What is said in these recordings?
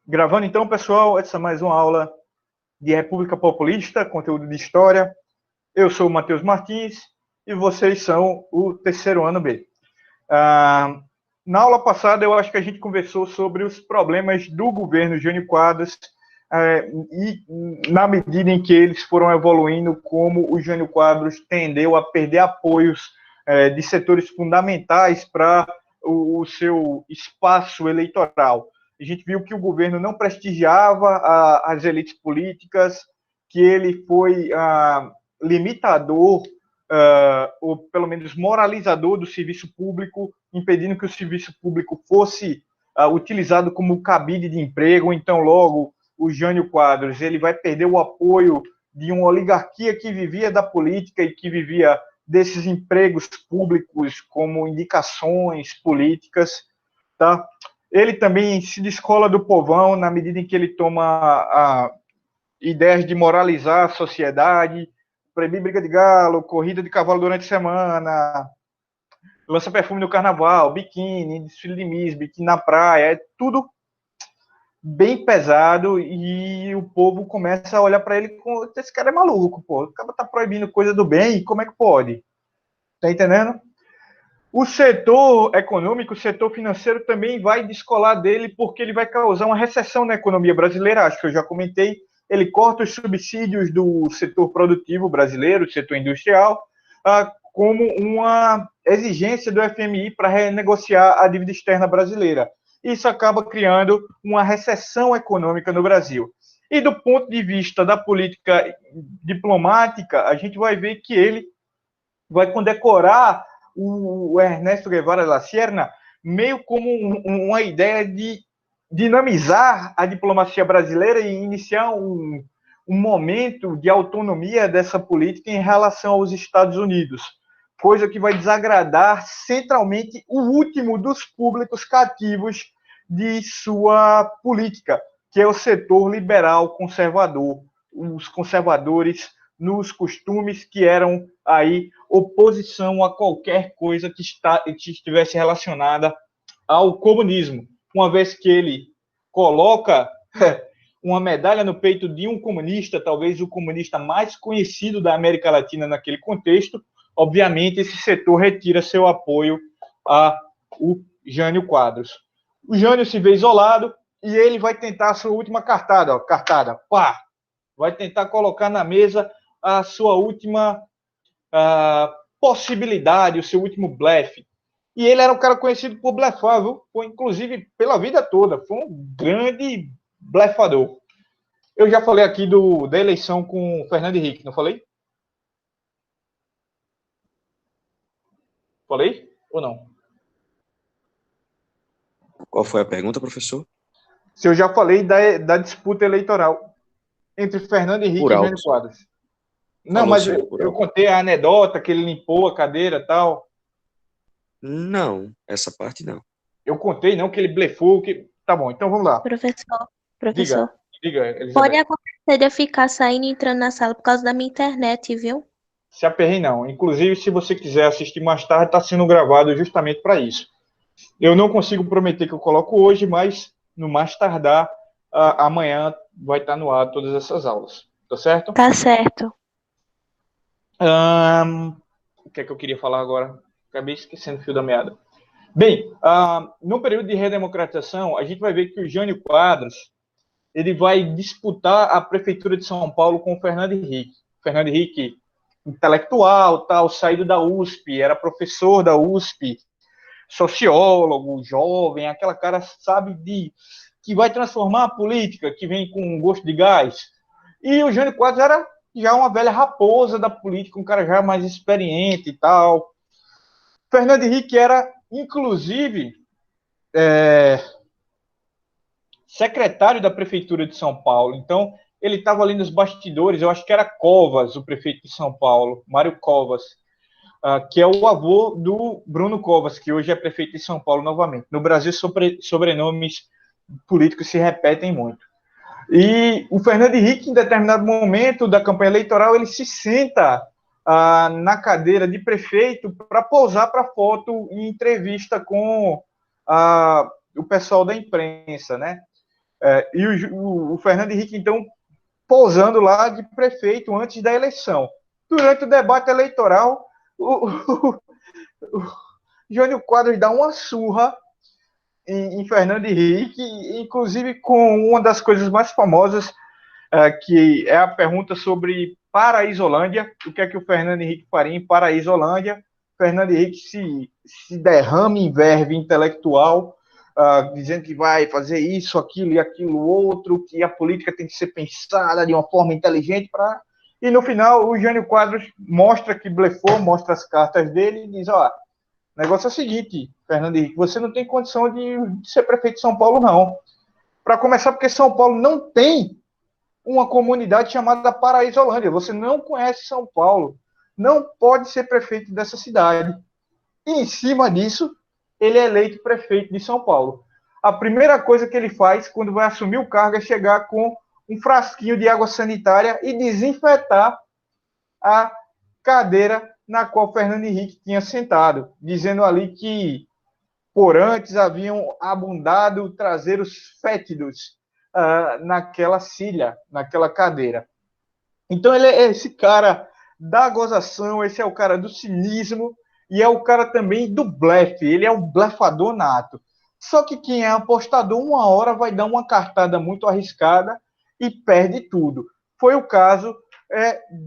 Gravando então, pessoal, essa é mais uma aula de República Populista, conteúdo de História. Eu sou o Matheus Martins e vocês são o terceiro ano B. Na aula passada, eu acho que a gente conversou sobre os problemas do governo Jânio Quadros e na medida em que eles foram evoluindo, como o Jânio Quadros tendeu a perder apoios de setores fundamentais para o seu espaço eleitoral. A gente viu que o governo não prestigiava as elites políticas, que ele foi limitador, ou pelo menos moralizador do serviço público, impedindo que o serviço público fosse utilizado como cabide de emprego. Então, logo, o Jânio Quadros ele vai perder o apoio de uma oligarquia que vivia da política e que vivia desses empregos públicos como indicações políticas, tá? Ele também se descola do povão na medida em que ele toma ideias de moralizar a sociedade, proibir briga de galo, corrida de cavalo durante a semana, lança perfume no carnaval, biquíni, desfile de Miss, biquíni na praia, é tudo bem pesado e o povo começa a olhar para ele com esse cara é maluco, pô, o cara tá proibindo coisa do bem, como é que pode? Tá entendendo? O setor econômico, o setor financeiro também vai descolar dele porque ele vai causar uma recessão na economia brasileira, acho que eu já comentei. Ele corta os subsídios do setor produtivo brasileiro, do setor industrial, como uma exigência do FMI para renegociar a dívida externa brasileira. Isso acaba criando uma recessão econômica no Brasil. E do ponto de vista da política diplomática, a gente vai ver que ele vai condecorar o Ernesto Guevara da Serna meio como uma ideia de dinamizar a diplomacia brasileira e iniciar um momento de autonomia dessa política em relação aos Estados Unidos, coisa que vai desagradar centralmente o último dos públicos cativos de sua política, que é o setor liberal conservador, os conservadores nos costumes que eram aí oposição a qualquer coisa que estivesse relacionada ao comunismo, uma vez que ele coloca uma medalha no peito de um comunista, talvez o comunista mais conhecido da América Latina naquele contexto. Obviamente, esse setor retira seu apoio ao Jânio Quadros. O Jânio se vê isolado e ele vai tentar a sua última cartada, pá! Vai tentar colocar na mesa a sua última possibilidade, o seu último blefe. E ele era um cara conhecido por blefar, viu? Foi, inclusive, pela vida toda. Foi um grande blefador. Eu já falei aqui da eleição com o Fernando Henrique, não falei? Falei ou não? Qual foi a pergunta, professor? Se eu já falei da disputa eleitoral entre Fernando Henrique e Jânio Quadros. Não, mas eu contei a anedota que ele limpou a cadeira e tal. Não, essa parte não. Eu contei, não, que ele blefou, que... Tá bom, então vamos lá. Professor. Diga, Elizabeth. Pode acontecer de eu ficar saindo e entrando na sala por causa da minha internet, viu? Se aperrei, não. Inclusive, se você quiser assistir mais tarde, está sendo gravado justamente para isso. Eu não consigo prometer que eu coloco hoje, mas no mais tardar, amanhã vai estar no ar todas essas aulas. Tá certo? Tá certo. O que é que eu queria falar agora? Acabei esquecendo o fio da meada. Bem, no período de redemocratização, a gente vai ver que o Jânio Quadros ele vai disputar a prefeitura de São Paulo com o Fernando Henrique. Fernando Henrique, intelectual, tal, saído da USP, era professor da USP, sociólogo, jovem, aquela cara, sabe, que vai transformar a política, que vem com gosto de gás. E o Jânio Quadros era já uma velha raposa da política, um cara já mais experiente e tal. Fernando Henrique era, inclusive, secretário da prefeitura de São Paulo. Então, ele estava ali nos bastidores, eu acho que era Covas, o prefeito de São Paulo, Mário Covas, que é o avô do Bruno Covas, que hoje é prefeito de São Paulo novamente. No Brasil, sobrenomes políticos se repetem muito. E o Fernando Henrique, em determinado momento da campanha eleitoral, ele se senta na cadeira de prefeito para pousar para foto em entrevista com o pessoal da imprensa, né? E o Fernando Henrique, então, pousando lá de prefeito antes da eleição. Durante o debate eleitoral, o Jânio Quadros dá uma surra em Fernando Henrique, inclusive com uma das coisas mais famosas, que é a pergunta sobre Paraísolândia, o que é que o Fernando Henrique faria em Paraísolândia. Fernando Henrique se derrama em verve intelectual, dizendo que vai fazer isso, aquilo e aquilo outro, que a política tem que ser pensada de uma forma inteligente para... E no final o Jânio Quadros mostra que blefou, mostra as cartas dele e diz, o negócio é o seguinte, Fernando Henrique, você não tem condição de ser prefeito de São Paulo, não. Para começar, porque São Paulo não tem uma comunidade chamada Paraísolândia. Você não conhece São Paulo. Não pode ser prefeito dessa cidade. E, em cima disso, ele é eleito prefeito de São Paulo. A primeira coisa que ele faz, quando vai assumir o cargo, é chegar com um frasquinho de água sanitária e desinfetar a cadeira na qual Fernando Henrique tinha sentado, dizendo ali que por antes haviam abundado traseiros fétidos naquela silha, naquela cadeira. Então ele é esse cara da gozação, esse é o cara do cinismo e é o cara também do blefe, ele é um blefador nato. Só que quem é apostador, uma hora vai dar uma cartada muito arriscada e perde tudo. Foi o caso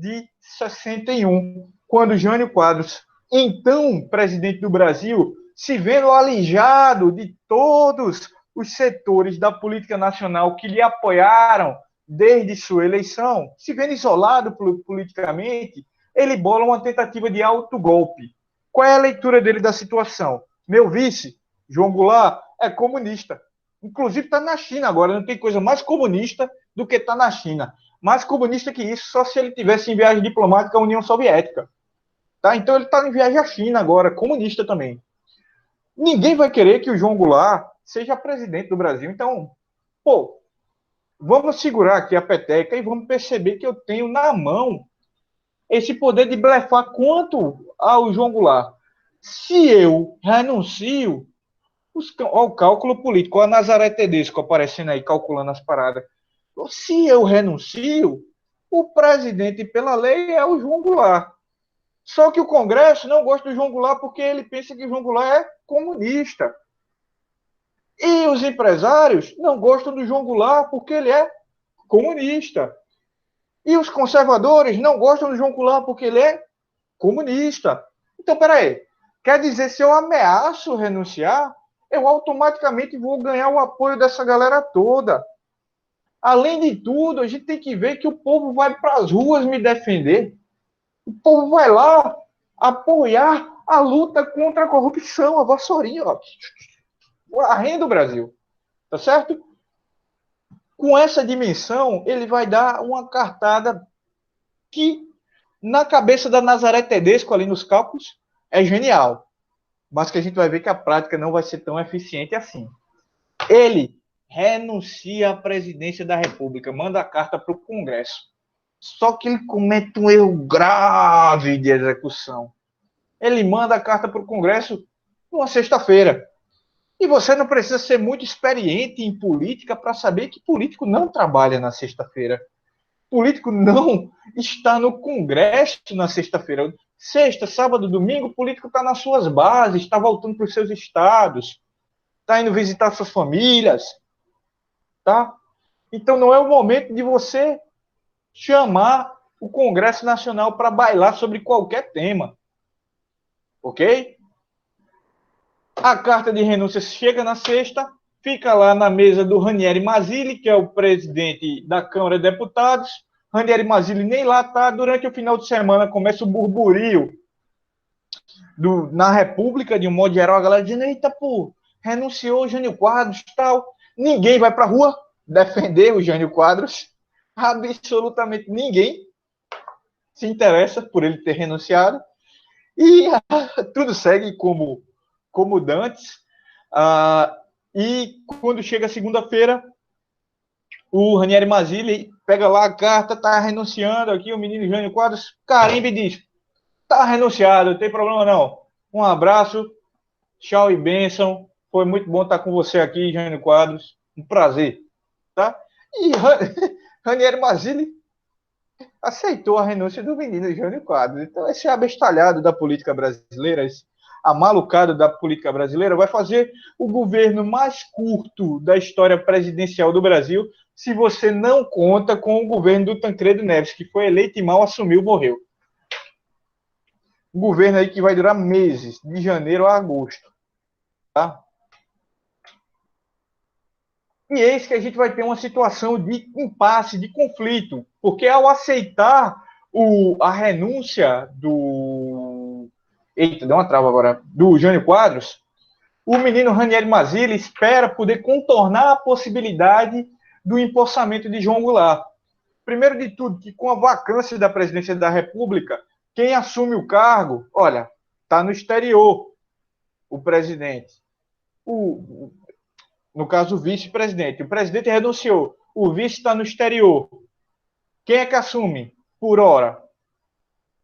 de 61, quando Jânio Quadros, então presidente do Brasil, se vendo alijado de todos os setores da política nacional que lhe apoiaram desde sua eleição, se vendo isolado politicamente, ele bola uma tentativa de autogolpe. Qual é a leitura dele da situação? Meu vice, João Goulart, é comunista. Inclusive está na China agora, não tem coisa mais comunista do que está na China. Mais comunista que isso, só se ele tivesse em viagem diplomática à União Soviética. Tá? Então ele está em viagem à China agora, comunista também. Ninguém vai querer que o João Goulart seja presidente do Brasil. Então, vamos segurar aqui a peteca e vamos perceber que eu tenho na mão esse poder de blefar quanto ao João Goulart. Se eu renuncio, o cálculo político, a Nazaré Tedesco aparecendo aí, calculando as paradas. Se eu renuncio, o presidente, pela lei, é o João Goulart. Só que o Congresso não gosta do João Goulart porque ele pensa que o João Goulart é comunista. E os empresários não gostam do João Goulart porque ele é comunista. E os conservadores não gostam do João Goulart porque ele é comunista. Então, peraí. Quer dizer, se eu ameaço renunciar, eu automaticamente vou ganhar o apoio dessa galera toda. Além de tudo, a gente tem que ver que o povo vai para as ruas me defender. O povo vai lá apoiar a luta contra a corrupção, a vassourinha, ó. Varrendo o Brasil. Tá certo? Com essa dimensão, ele vai dar uma cartada que, na cabeça da Nazaré Tedesco, ali nos cálculos, é genial. Mas que a gente vai ver que a prática não vai ser tão eficiente assim. Ele renuncia à presidência da República, manda a carta para o Congresso. Só que ele comete um erro grave de execução. Ele manda a carta para o Congresso numa sexta-feira. E você não precisa ser muito experiente em política para saber que político não trabalha na sexta-feira. Político não está no Congresso na sexta-feira. Sexta, sábado, domingo, o político está nas suas bases, está voltando para os seus estados, está indo visitar suas famílias. Tá? Então não é o momento de você chamar o Congresso Nacional para bailar sobre qualquer tema. Ok? A carta de renúncia chega na sexta, fica lá na mesa do Ranieri Mazzilli, que é o presidente da Câmara de Deputados. Ranieri Mazzilli nem lá está. Durante o final de semana começa o burburinho na República, de um modo geral, a galera dizendo, eita, renunciou o Jânio Quadros e tal. Ninguém vai para a rua defender o Jânio Quadros. Absolutamente ninguém se interessa por ele ter renunciado. E tudo segue como dantes. E quando chega segunda-feira, o Ranieri Mazzilli pega lá a carta, está renunciando aqui, o menino Jânio Quadros, carimba e diz, está renunciado, não tem problema não. Um abraço, tchau e bênção. Foi muito bom estar com você aqui, Jânio Quadros. Um prazer. tá? E Ranieri Mazzilli aceitou a renúncia do menino Jânio Quadros. Então, esse abestalhado da política brasileira, esse amalucado da política brasileira, vai fazer o governo mais curto da história presidencial do Brasil, se você não conta com o governo do Tancredo Neves, que foi eleito e mal assumiu, morreu. Um governo aí que vai durar meses, de janeiro a agosto. Tá? E eis que a gente vai ter uma situação de impasse, de conflito, porque ao aceitar a renúncia do... Eita, deu uma trava agora. Do Jânio Quadros, o menino Ranieri Mazzilli espera poder contornar a possibilidade do empossamento de João Goulart. Primeiro de tudo, que com a vacância da presidência da República, quem assume o cargo, olha, está no exterior, o presidente. No caso, o vice-presidente. O presidente renunciou, o vice está no exterior. Quem é que assume, por hora?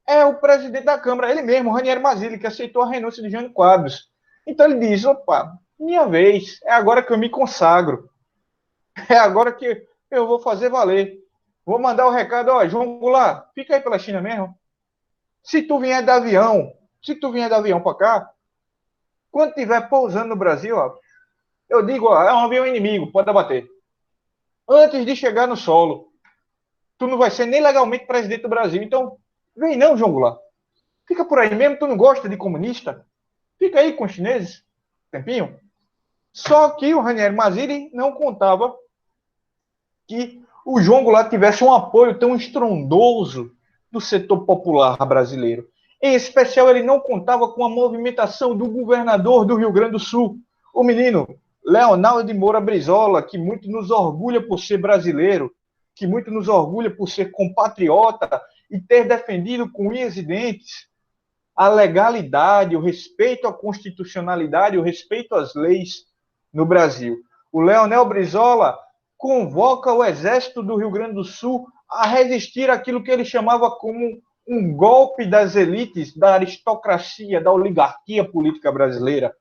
É o presidente da Câmara, ele mesmo, Ranieri Mazzilli, que aceitou a renúncia de Jânio Quadros. Então ele diz, opa, minha vez, é agora que eu me consagro. É agora que eu vou fazer valer. Vou mandar o recado, ó, João Goulart, fica aí pela China mesmo. Se tu vier de avião para cá, quando estiver pousando no Brasil, ó, eu digo, ó, é um avião inimigo, pode abater. Antes de chegar no solo, tu não vai ser nem legalmente presidente do Brasil. Então, vem não, João Goulart. Fica por aí mesmo, tu não gosta de comunista? Fica aí com os chineses, tempinho. Só que o Ranieri Mazzilli não contava que o João Goulart tivesse um apoio tão estrondoso do setor popular brasileiro. Em especial, ele não contava com a movimentação do governador do Rio Grande do Sul, o menino Leonardo de Moura Brizola, que muito nos orgulha por ser brasileiro, que muito nos orgulha por ser compatriota e ter defendido com unhas e dentes a legalidade, o respeito à constitucionalidade, o respeito às leis no Brasil. O Leonel Brizola convoca o Exército do Rio Grande do Sul a resistir àquilo que ele chamava como um golpe das elites, da aristocracia, da oligarquia política brasileira.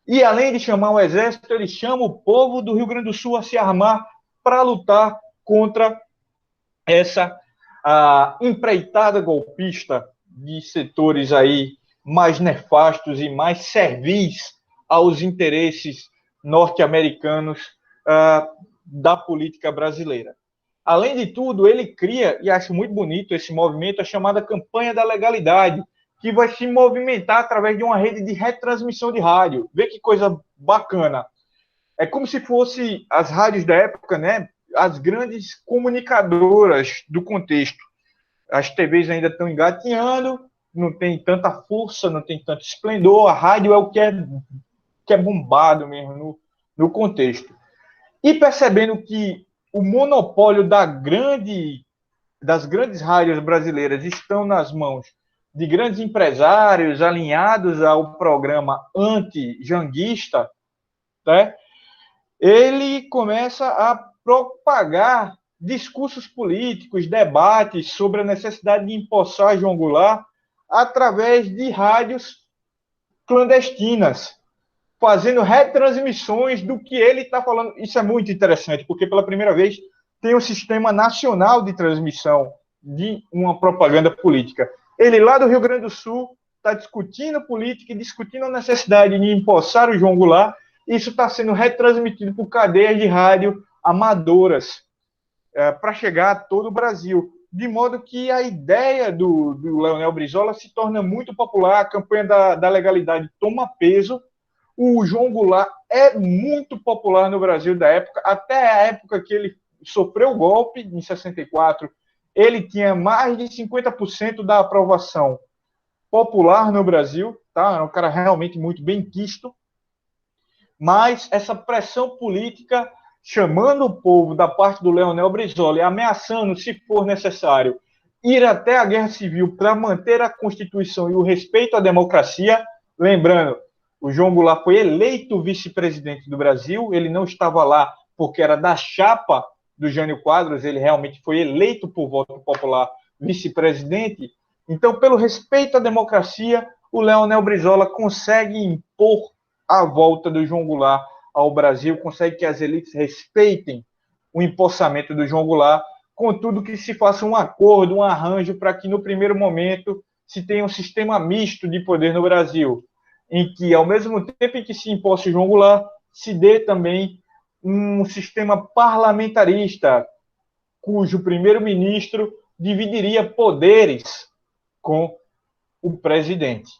E, além de chamar o Exército, ele chama o povo do Rio Grande do Sul a se armar para lutar contra essa empreitada golpista de setores aí mais nefastos e mais servis aos interesses norte-americanos da política brasileira. Além de tudo, ele cria, e acho muito bonito esse movimento, a chamada Campanha da Legalidade, que vai se movimentar através de uma rede de retransmissão de rádio. Vê que coisa bacana. É como se fosse as rádios da época, né? As grandes comunicadoras do contexto. As TVs ainda estão engatinhando, não tem tanta força, não tem tanto esplendor. A rádio é o que é bombado mesmo no contexto. E percebendo que o monopólio das grandes rádios brasileiras estão nas mãos de grandes empresários alinhados ao programa anti-janguista, né? Ele começa a propagar discursos políticos, debates sobre a necessidade de empossar João Goulart através de rádios clandestinas, fazendo retransmissões do que ele está falando. Isso é muito interessante, porque pela primeira vez tem um sistema nacional de transmissão de uma propaganda política. Ele lá do Rio Grande do Sul está discutindo política e discutindo a necessidade de empossar o João Goulart. Isso está sendo retransmitido por cadeias de rádio amadoras para chegar a todo o Brasil. De modo que a ideia do Leonel Brizola se torna muito popular, a campanha da legalidade toma peso. O João Goulart é muito popular no Brasil da época, até a época que ele sofreu o golpe, em 64, ele tinha mais de 50% da aprovação popular no Brasil, tá? Era um cara realmente muito bem quisto, mas essa pressão política, chamando o povo da parte do Leonel Brizola e ameaçando, se for necessário, ir até a guerra civil para manter a Constituição e o respeito à democracia. Lembrando, o João Goulart foi eleito vice-presidente do Brasil, ele não estava lá porque era da chapa do Jânio Quadros, ele realmente foi eleito por voto popular vice-presidente. Então, pelo respeito à democracia, o Leonel Brizola consegue impor a volta do João Goulart ao Brasil, consegue que as elites respeitem o empossamento do João Goulart, contudo que se faça um acordo, um arranjo para que no primeiro momento se tenha um sistema misto de poder no Brasil, em que ao mesmo tempo em que se imposse o João Goulart, se dê também um sistema parlamentarista, cujo primeiro-ministro dividiria poderes com o presidente.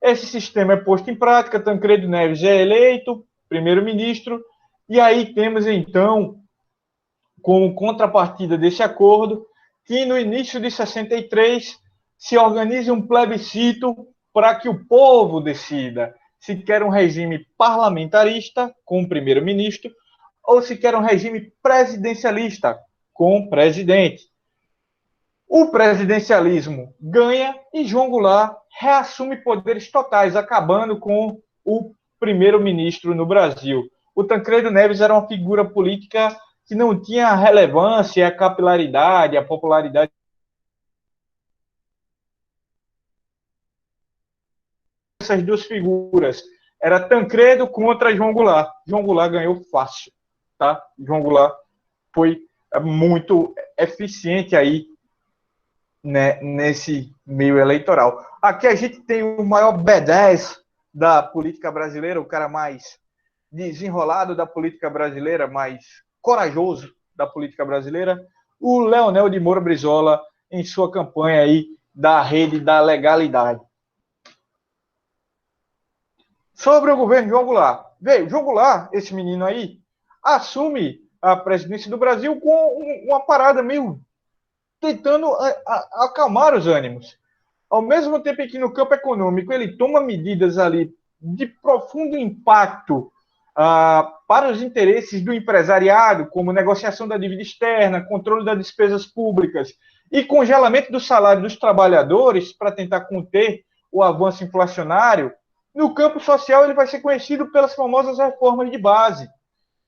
Esse sistema é posto em prática, Tancredo Neves é eleito primeiro-ministro, e aí temos, então, como contrapartida desse acordo, que no início de 63 se organize um plebiscito para que o povo decida se quer um regime parlamentarista com o primeiro-ministro ou se quer um regime presidencialista com o presidente. O presidencialismo ganha e João Goulart reassume poderes totais, acabando com o primeiro-ministro no Brasil. O Tancredo Neves era uma figura política que não tinha a relevância, a capilaridade, a popularidade. Essas duas figuras. Era Tancredo contra João Goulart. João Goulart ganhou fácil. Tá? João Goulart foi muito eficiente aí, né, nesse meio eleitoral. Aqui a gente tem o maior B10 da política brasileira, o cara mais desenrolado da política brasileira, mais corajoso da política brasileira, o Leonel de Moura Brizola, em sua campanha aí da rede da legalidade. Sobre o governo João Goulart. Veio, João Goulart, esse menino aí, assume a presidência do Brasil com uma parada meio tentando acalmar os ânimos. Ao mesmo tempo em que no campo econômico ele toma medidas ali de profundo impacto para os interesses do empresariado, como negociação da dívida externa, controle das despesas públicas e congelamento do salário dos trabalhadores para tentar conter o avanço inflacionário, no campo social ele vai ser conhecido pelas famosas reformas de base,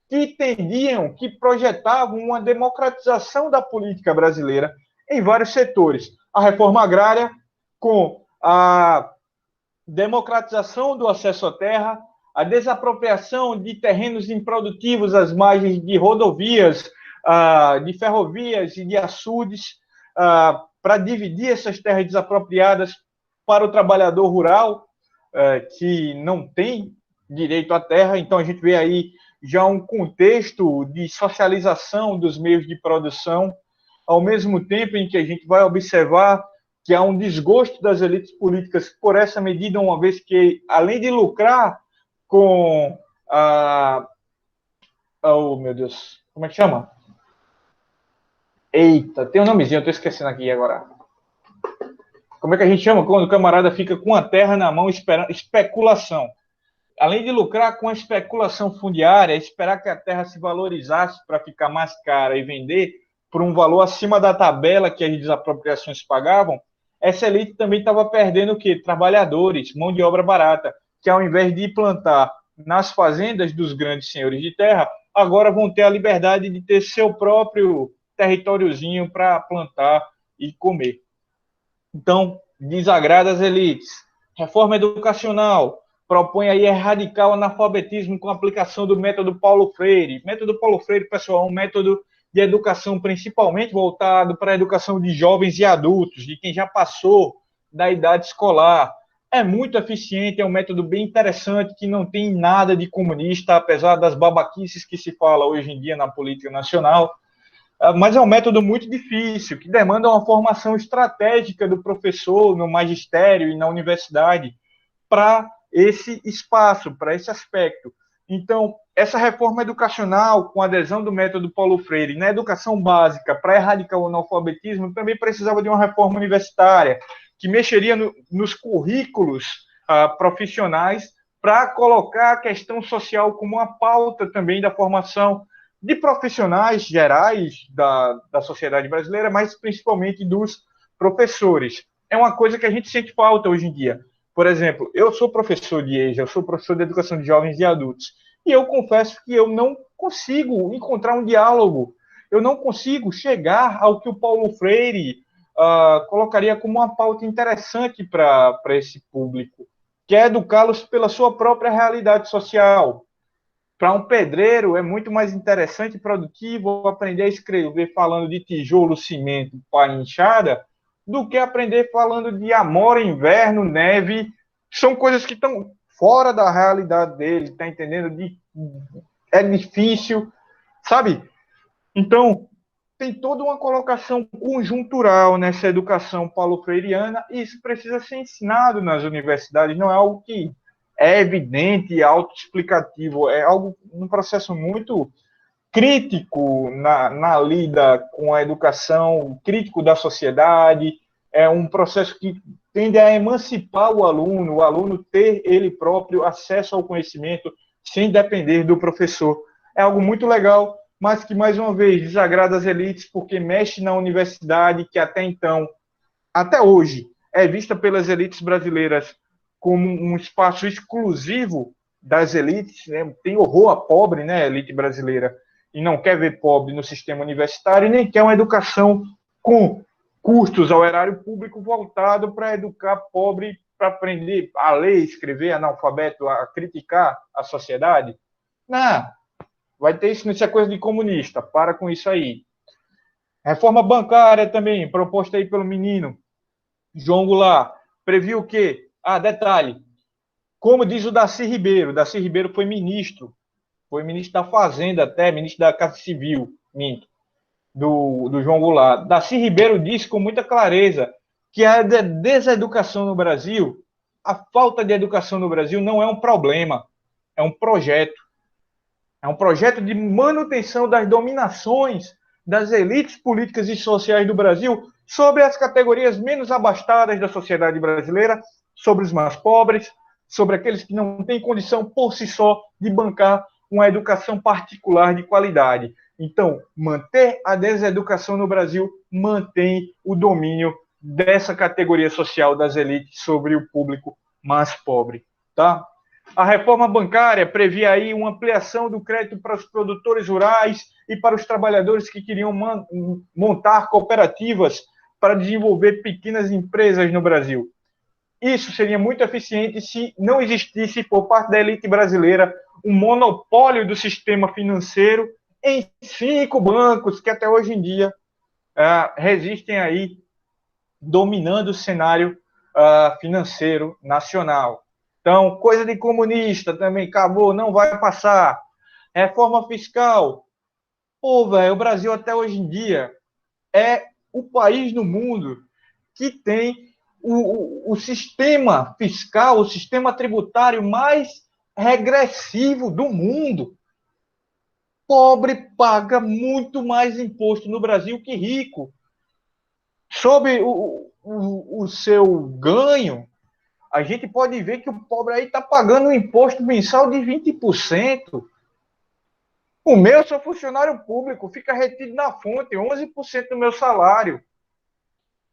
que projetavam uma democratização da política brasileira em vários setores. A reforma agrária, com a democratização do acesso à terra, a desapropriação de terrenos improdutivos às margens de rodovias, de ferrovias e de açudes, para dividir essas terras desapropriadas para o trabalhador rural, que não tem direito à terra. Então, a gente vê aí já um contexto de socialização dos meios de produção, ao mesmo tempo em que a gente vai observar que há um desgosto das elites políticas por essa medida, uma vez que, além de lucrar com oh, meu Deus, como é que chama? Eita, tem um nomezinho, eu estou esquecendo aqui agora. Como é que a gente chama quando o camarada fica com a terra na mão esperando especulação? Além de lucrar com a especulação fundiária, esperar que a terra se valorizasse para ficar mais cara e vender por um valor acima da tabela que as desapropriações pagavam, essa elite também estava perdendo o quê? Trabalhadores, mão de obra barata, que ao invés de plantar nas fazendas dos grandes senhores de terra, agora vão ter a liberdade de ter seu próprio territóriozinho para plantar e comer. Então, desagrada as elites. Reforma educacional, propõe aí erradicar o analfabetismo com a aplicação do método Paulo Freire. Método Paulo Freire, pessoal, é um método de educação principalmente voltado para a educação de jovens e adultos, de quem já passou da idade escolar. É muito eficiente, é um método bem interessante, que não tem nada de comunista, apesar das babaquices que se fala hoje em dia na política nacional. Mas é um método muito difícil, que demanda uma formação estratégica do professor no magistério e na universidade para esse espaço, para esse aspecto. Então, essa reforma educacional, com a adesão do método Paulo Freire na educação básica para erradicar o analfabetismo, também precisava de uma reforma universitária, que mexeria nos currículos profissionais para colocar a questão social como uma pauta também da formação de profissionais gerais da sociedade brasileira, mas principalmente dos professores. É uma coisa que a gente sente falta hoje em dia. Por exemplo, eu sou professor de EJA, eu sou professor de educação de jovens e adultos, e eu confesso que eu não consigo encontrar um diálogo, eu não consigo chegar ao que o Paulo Freire colocaria como uma pauta interessante para esse público, que é educá-los pela sua própria realidade social. Para um pedreiro é muito mais interessante e produtivo aprender a escrever falando de tijolo, cimento, pá, enxada, do que aprender falando de amor, inverno, neve. São coisas que estão fora da realidade dele, tá entendendo? É difícil, sabe? Então, tem toda uma colocação conjuntural nessa educação paulo-freireana e isso precisa ser ensinado nas universidades, não é algo que é evidente e autoexplicativo, é algo, um processo muito crítico na lida com a educação, crítico da sociedade, é um processo que tende a emancipar o aluno ter ele próprio acesso ao conhecimento sem depender do professor. É algo muito legal, mas que, mais uma vez, desagrada as elites porque mexe na universidade que até então, até hoje, é vista pelas elites brasileiras como um espaço exclusivo das elites, né? Tem horror a pobre, né, a elite brasileira, e não quer ver pobre no sistema universitário, e nem quer uma educação com custos ao erário público voltado para educar pobre, para aprender a ler, escrever, analfabeto, a criticar a sociedade. Não, vai ter isso é coisa de comunista, para com isso aí. Reforma bancária também, proposta aí pelo menino João Goulart, previu o quê? Ah, detalhe, como diz o Darcy Ribeiro foi ministro da Fazenda até, ministro da Casa Civil, do João Goulart. Darcy Ribeiro disse com muita clareza que a deseducação no Brasil, a falta de educação no Brasil não é um problema, é um projeto. É um projeto de manutenção das dominações das elites políticas e sociais do Brasil sobre as categorias menos abastadas da sociedade brasileira, sobre os mais pobres, sobre aqueles que não têm condição por si só de bancar uma educação particular de qualidade. Então, manter a deseducação no Brasil mantém o domínio dessa categoria social das elites sobre o público mais pobre, tá? A reforma bancária previa aí uma ampliação do crédito para os produtores rurais e para os trabalhadores que queriam montar cooperativas para desenvolver pequenas empresas no Brasil. Isso seria muito eficiente se não existisse, por parte da elite brasileira, um monopólio do sistema financeiro em 5 bancos que até hoje em dia resistem aí, dominando o cenário financeiro nacional. Então, coisa de comunista também, acabou, não vai passar. Reforma fiscal. Pô, velho, o Brasil até hoje em dia é o país no mundo que tem o sistema fiscal, o sistema tributário mais regressivo do mundo. Pobre paga muito mais imposto no Brasil que rico. Sobre o seu ganho, a gente pode ver que o pobre aí está pagando um imposto mensal de 20%. O meu, sou funcionário público, fica retido na fonte 11% do meu salário.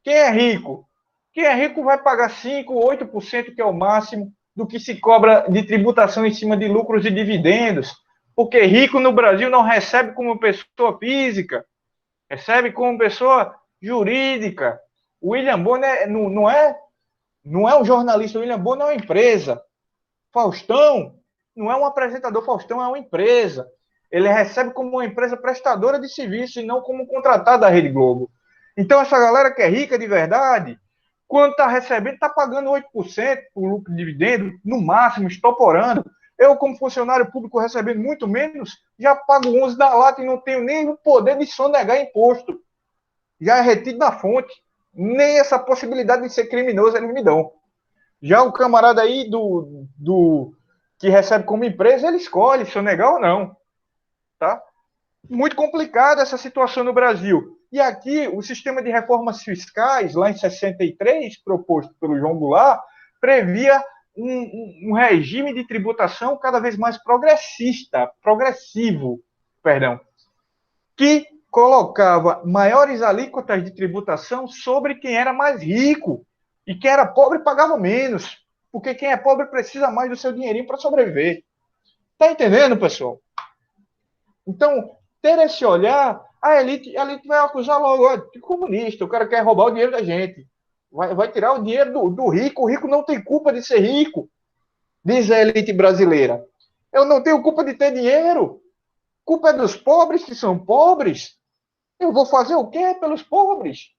Quem é rico? Quem é rico vai pagar 5%, 8%, que é o máximo, do que se cobra de tributação em cima de lucros e dividendos. Porque rico no Brasil não recebe como pessoa física, recebe como pessoa jurídica. O William Bonner não é um jornalista, o William Bonner é uma empresa. Faustão não é um apresentador, Faustão é uma empresa. Ele recebe como uma empresa prestadora de serviço e não como contratado da Rede Globo. Então, essa galera que é rica de verdade, quando está recebendo, está pagando 8% por lucro de dividendo, no máximo, estoporando. Eu, como funcionário público, recebendo muito menos, já pago 11% da lata e não tenho nem o poder de sonegar imposto. Já é retido na fonte. Nem essa possibilidade de ser criminoso eles me dão. Já o camarada aí que recebe como empresa, ele escolhe se eu negar ou não. Tá? Muito complicada essa situação no Brasil. E aqui, o sistema de reformas fiscais, lá em 63, proposto pelo João Goulart, previa um regime de tributação cada vez mais progressivo, que colocava maiores alíquotas de tributação sobre quem era mais rico. E quem era pobre pagava menos. Porque quem é pobre precisa mais do seu dinheirinho para sobreviver. Tá entendendo, pessoal? Então, ter esse olhar, a elite vai acusar logo de comunista. O cara quer roubar o dinheiro da gente. Vai tirar o dinheiro do rico. O rico não tem culpa de ser rico, diz a elite brasileira. Eu não tenho culpa de ter dinheiro. Culpa é dos pobres que são pobres. Eu vou fazer o quê pelos pobres?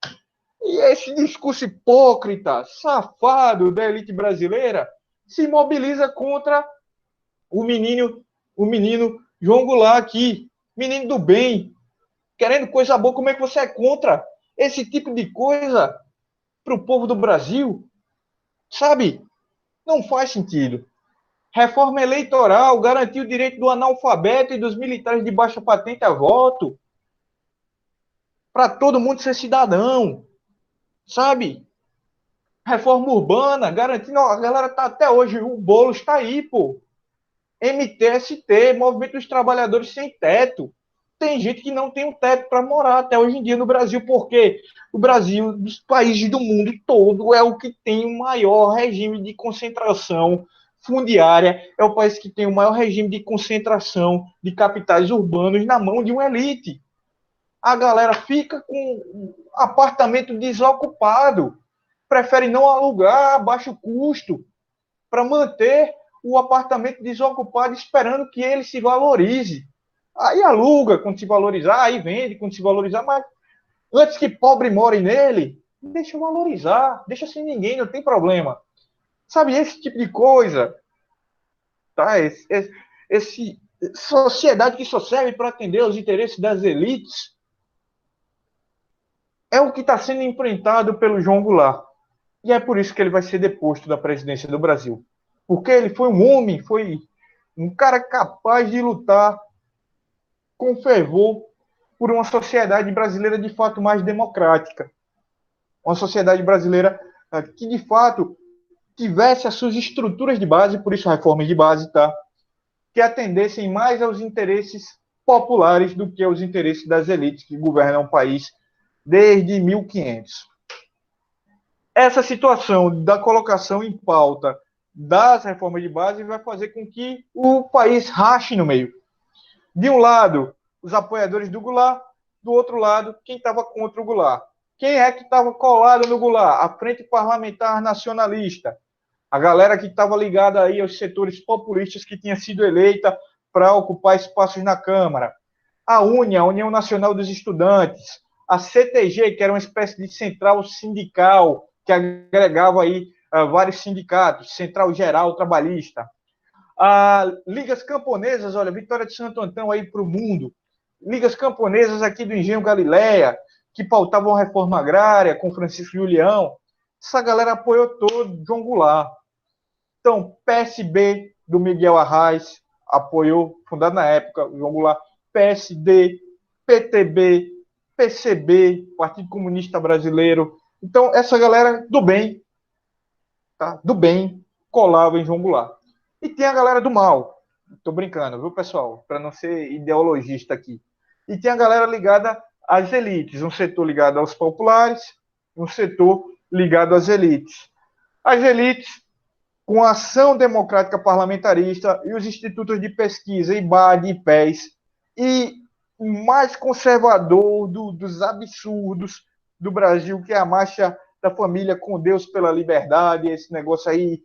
E esse discurso hipócrita, safado da elite brasileira se mobiliza contra o menino João Goulart aqui, menino do bem, querendo coisa boa. Como é que você é contra esse tipo de coisa para o povo do Brasil? Sabe? Não faz sentido. Reforma eleitoral, garantir o direito do analfabeto e dos militares de baixa patente a voto, para todo mundo ser cidadão, sabe? Reforma urbana, garantindo, a galera tá até hoje, o Boulos está aí, pô. MTST, Movimento dos Trabalhadores Sem Teto. Tem gente que não tem um teto para morar até hoje em dia no Brasil, porque o Brasil, dos países do mundo todo, é o que tem o maior regime de concentração fundiária, é o país que tem o maior regime de concentração de capitais urbanos na mão de uma elite. A galera fica com apartamento desocupado, prefere não alugar a baixo custo para manter o apartamento desocupado esperando que ele se valorize. Aí aluga quando se valorizar, aí vende quando se valorizar, mas antes que pobre more nele, deixa valorizar, deixa sem ninguém, não tem problema. Sabe, esse tipo de coisa, tá? Esse sociedade que só serve para atender os interesses das elites é o que está sendo enfrentado pelo João Goulart. E é por isso que ele vai ser deposto da presidência do Brasil. Porque ele foi um homem, foi um cara capaz de lutar com fervor por uma sociedade brasileira de fato mais democrática. Uma sociedade brasileira que de fato tivesse as suas estruturas de base, por isso reformas de base, tá? Que atendessem mais aos interesses populares do que aos interesses das elites que governam o país desde 1500. Essa situação da colocação em pauta das reformas de base vai fazer com que o país rache no meio. De um lado, os apoiadores do Goulart, do outro lado, quem estava contra o Goulart. Quem é que estava colado no Goulart? A Frente Parlamentar Nacionalista. A galera que estava ligada aí aos setores populistas que tinha sido eleita para ocupar espaços na Câmara. A UNE, a União Nacional dos Estudantes. A CTG, que era uma espécie de central sindical, que agregava aí vários sindicatos, Central Geral Trabalhista. Ligas camponesas, olha, Vitória de Santo Antão aí para o mundo. Ligas camponesas aqui do Engenho Galileia, que pautavam a reforma agrária com Francisco Julião. Essa galera apoiou todo João Goulart. Então, PSB do Miguel Arraes apoiou, fundado na época, João Goulart. PSD, PTB, PCB, Partido Comunista Brasileiro. Então, essa galera do bem, tá? Do bem, colava em João Goulart. E tem a galera do mal. Estou brincando, viu, pessoal? Para não ser ideologista aqui. E tem a galera ligada às elites. Um setor ligado aos populares, um setor ligado às elites. As elites, com a ação democrática parlamentarista e os institutos de pesquisa, IBAD, IPES, e o mais conservador dos absurdos do Brasil, que é a Marcha da Família com Deus pela Liberdade, esse negócio aí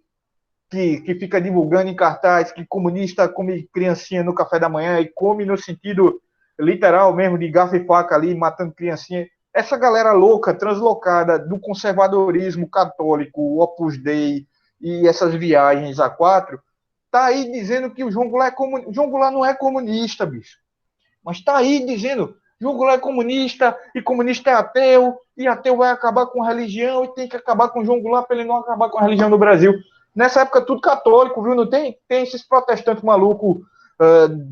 que fica divulgando em cartaz que comunista come criancinha no café da manhã e come no sentido literal mesmo, de garfo e faca ali, matando criancinha. Essa galera louca, translocada do conservadorismo católico, o Opus Dei e essas viagens a quatro, tá aí dizendo que o João Goulart é comunista. João Goulart não é comunista, bicho. Mas tá aí dizendo João Goulart é comunista, e comunista é ateu, e ateu vai acabar com a religião, e tem que acabar com o João Goulart para ele não acabar com a religião no Brasil. Nessa época, tudo católico, viu? Não tem esses protestantes malucos,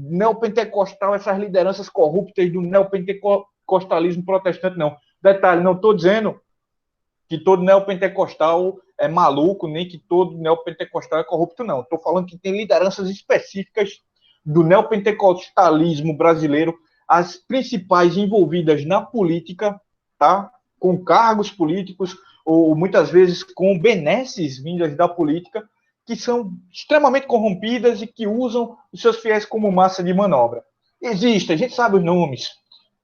neopentecostal, essas lideranças corruptas do neopentecostalismo protestante, não. Detalhe, não estou dizendo que todo neopentecostal é maluco, nem que todo neopentecostal é corrupto, não. Estou falando que tem lideranças específicas do neopentecostalismo brasileiro, as principais envolvidas na política, tá? Com cargos políticos, ou muitas vezes com benesses vindas da política, que são extremamente corrompidas e que usam os seus fiéis como massa de manobra. Existe, a gente sabe os nomes.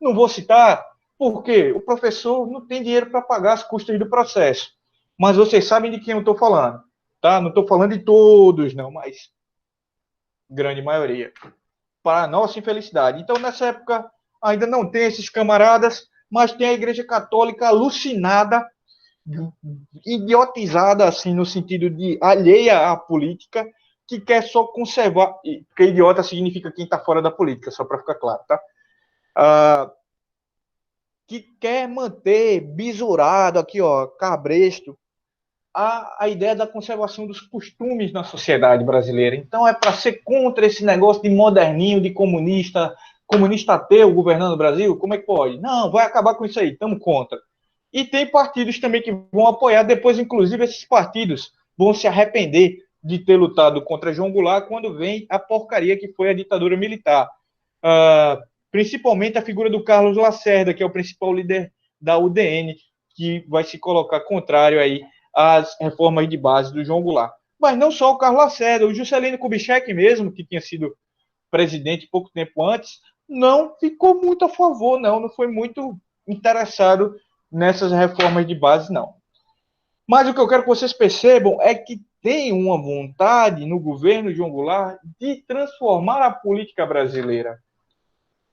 Não vou citar, porque o professor não tem dinheiro para pagar as custas do processo. Mas vocês sabem de quem eu estou falando, tá? Não estou falando de todos, não, mas grande maioria, para a nossa infelicidade. Então, nessa época, ainda não tem esses camaradas, mas tem a Igreja Católica alucinada, idiotizada, assim, no sentido de alheia à política, que quer só conservar, porque idiota significa quem está fora da política, só para ficar claro, tá? Que quer manter bisurado aqui, ó, cabresto, a ideia da conservação dos costumes na sociedade brasileira. Então é para ser contra esse negócio de moderninho, de comunista ateu governando o Brasil? Como é que pode? Não, vai acabar com isso aí, estamos contra. E tem partidos também que vão apoiar, depois, inclusive, esses partidos vão se arrepender de ter lutado contra João Goulart quando vem a porcaria que foi a ditadura militar. Principalmente a figura do Carlos Lacerda, que é o principal líder da UDN, que vai se colocar contrário aí às reformas de base do João Goulart. Mas não só o Carlos Lacerda, o Juscelino Kubitschek mesmo, que tinha sido presidente pouco tempo antes, não ficou muito a favor, não foi muito interessado nessas reformas de base, não. Mas o que eu quero que vocês percebam é que tem uma vontade no governo João Goulart de transformar a política brasileira,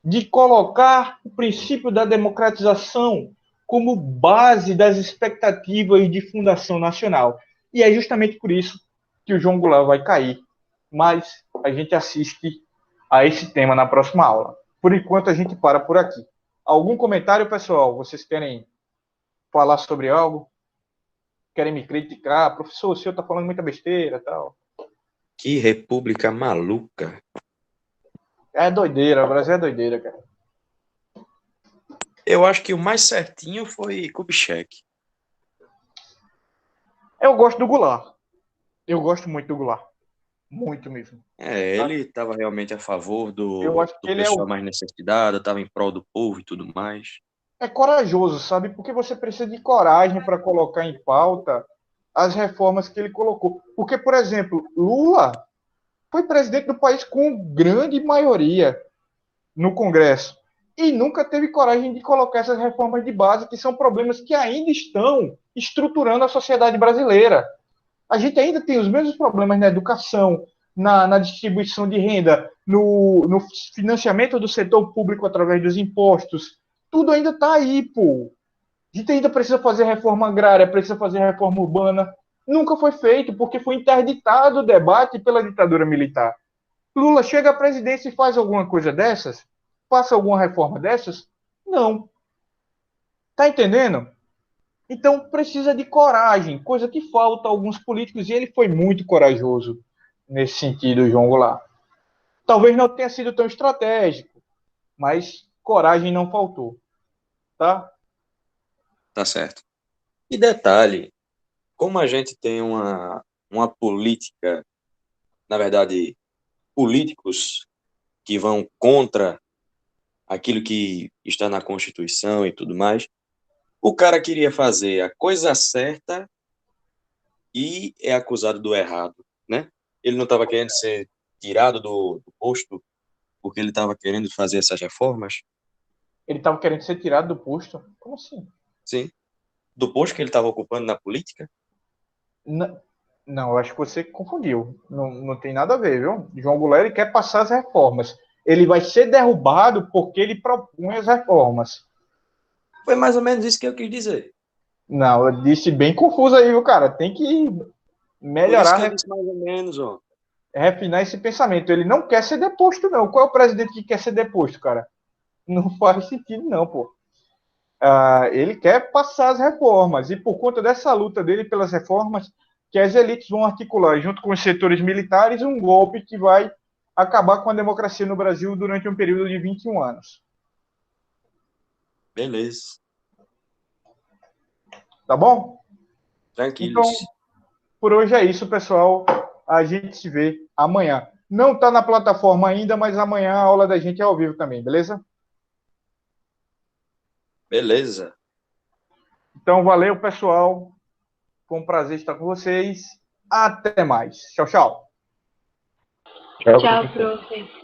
de colocar o princípio da democratização como base das expectativas de fundação nacional. E é justamente por isso que o João Goulart vai cair. Mas a gente assiste a esse tema na próxima aula. Por enquanto, a gente para por aqui. Algum comentário, pessoal? Vocês querem falar sobre algo? Querem me criticar? Professor, o senhor está falando muita besteira, tal. Que república maluca. É doideira, o Brasil é doideira, cara. Eu acho que o mais certinho foi Kubitschek. Eu gosto do Goulart. Eu gosto muito do Goulart. Muito mesmo. Ele estava realmente a favor Eu acho que do ele pessoal mais necessitado, estava em prol do povo e tudo mais. é corajoso, sabe? Porque você precisa de coragem para colocar em pauta as reformas que ele colocou. Porque, por exemplo, Lula foi presidente do país com grande maioria no Congresso e nunca teve coragem de colocar essas reformas de base, que são problemas que ainda estão estruturando a sociedade brasileira. A gente ainda tem os mesmos problemas na educação, na distribuição de renda, no financiamento do setor público através dos impostos. Tudo ainda está aí, pô. A gente ainda precisa fazer reforma agrária, precisa fazer reforma urbana. Nunca foi feito, porque foi interditado o debate pela ditadura militar. Lula chega à presidência e faz alguma coisa dessas? Passa alguma reforma dessas? Não. Tá entendendo? Então precisa de coragem, coisa que falta a alguns políticos, e ele foi muito corajoso nesse sentido, João Goulart. Talvez não tenha sido tão estratégico, mas coragem não faltou. Tá? Tá certo. E detalhe, como a gente tem uma política, na verdade, políticos que vão contra aquilo que está na Constituição e tudo mais, o cara queria fazer a coisa certa e é acusado do errado, né? Ele não estava querendo ser tirado do posto porque ele estava querendo fazer essas reformas? Ele estava querendo ser tirado do posto? Como assim? Sim. Do posto que ele estava ocupando na política? Não, eu acho que você confundiu. Não tem nada a ver, viu? João Goulart ele quer passar as reformas. Ele vai ser derrubado porque ele propõe as reformas. Foi mais ou menos isso que eu quis dizer. Não, eu disse bem confuso aí, viu, cara? Tem que Por isso que melhorar, eu disse mais ou menos, ó. refinar esse pensamento. Ele não quer ser deposto, não. Qual é o presidente que quer ser deposto, cara? Não faz sentido, não, pô. Ele quer passar as reformas. E por conta dessa luta dele pelas reformas, que as elites vão articular, junto com os setores militares, um golpe que vai acabar com a democracia no Brasil durante um período de 21 anos. Beleza. Tá bom? Tranquilos. Então, por hoje é isso, pessoal. A gente se vê amanhã. Não está na plataforma ainda, mas amanhã a aula da gente é ao vivo também, beleza? Beleza. Então, valeu, pessoal. Foi um prazer estar com vocês. Até mais. Tchau, tchau. Tchau, prof.